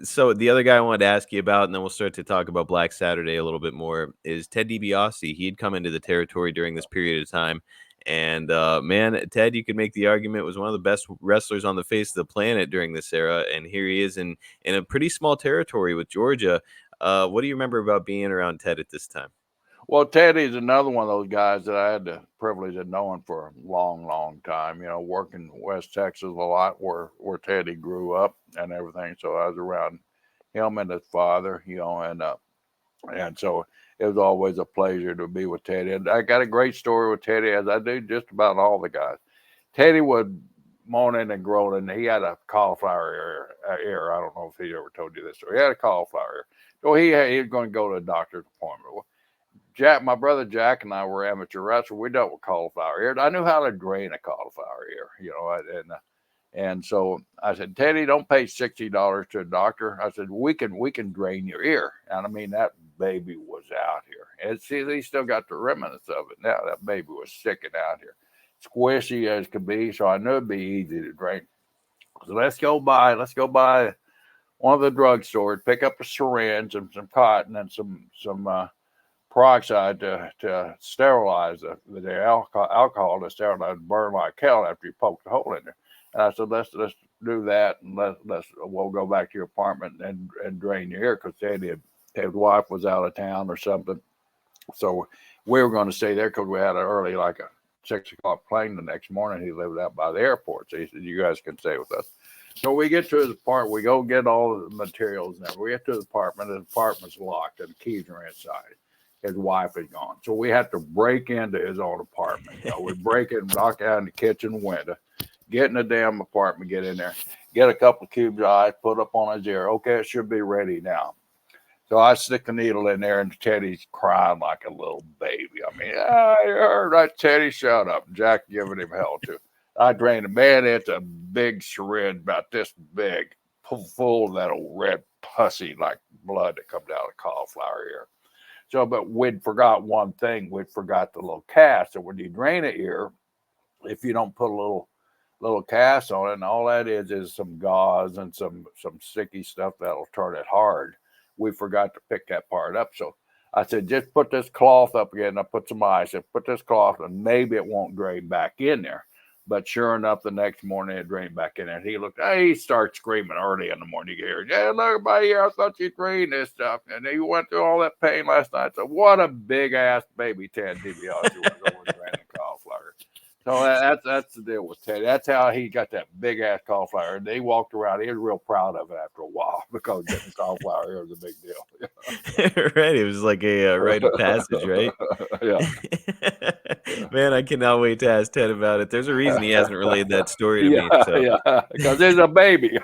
So the other guy I wanted to ask you about, and then we'll start to talk about Black Saturday a little bit more, is Ted DiBiase. He had come into the territory during this period of time. And man, Ted, you could make the argument was one of the best wrestlers on the face of the planet during this era. And here he is in a pretty small territory with Georgia. What do you remember about being around Ted at this time? Well, Teddy's another one of those guys that I had the privilege of knowing for a long, long time. Working West Texas a lot, where Teddy grew up and everything. So I was around him and his father, and so it was always a pleasure to be with Teddy. And I got a great story with Teddy, as I do just about all the guys. Teddy was moaning and groaning. He had a cauliflower ear. I don't know if he ever told you this story. He had a cauliflower ear. So he was going to go to a doctor's appointment. Well, Jack, my brother Jack, and I were amateur wrestlers. We dealt with cauliflower ear. I knew how to drain a cauliflower ear, and so I said, Teddy, don't pay $60 to a doctor. I said, we can drain your ear. And I mean, that baby was out here. And see, he still got the remnants of it now. That baby was sticking out here, squishy as could be. So I knew it'd be easy to drain. So let's go by one of the drugstores, pick up a syringe and some cotton and some peroxide to sterilize the alcohol to sterilize, burn like hell after you poke the hole in there. And I said, let's do that, and we'll go back to your apartment and drain your ear, because his wife was out of town or something. So we were going to stay there because we had an early, like a 6 o'clock plane the next morning. He lived out by the airport, so he said, you guys can stay with us. So we get to his apartment. We go get all the materials and everything. We get to his apartment. The apartment's locked, and the keys are inside. His wife is gone. So we had to break into his own apartment. We break it and knock out in the kitchen window, get in the damn apartment, get in there, get a couple of cubes of ice, put up on his ear. Okay, it should be ready now. So I stick the needle in there, and Teddy's crying like a little baby. I mean, I heard that. Teddy, shut up. Jack giving him hell too. I drained it. Man, it's a big syringe about this big, full of that old red pussy like blood that comes out of the cauliflower ear. So, but we'd forgot one thing. We'd forgot the little cast. So when you drain an ear, if you don't put a little cast on it, and all that is some gauze and some sticky stuff that'll turn it hard. We forgot to pick that part up. So I said, just put this cloth up again. I put some ice. I put this cloth, and maybe it won't drain back in there. But sure enough, the next morning it drained back in there. And he looked, he started screaming early in the morning. You hear, yeah, look at my ear. I thought you drained this stuff. And he went through all that pain last night. So what a big ass baby Ted DiBiase was over draining cauliflower. So that's the deal with Teddy. That's how he got that big ass cauliflower. And they walked around. He was real proud of it after a while, because getting cauliflower ear was a big deal. Right. It was like a rite of passage, right? Yeah. Man, I cannot wait to ask Ted about it. There's a reason he hasn't relayed that story to me. So. Yeah, because there's a baby.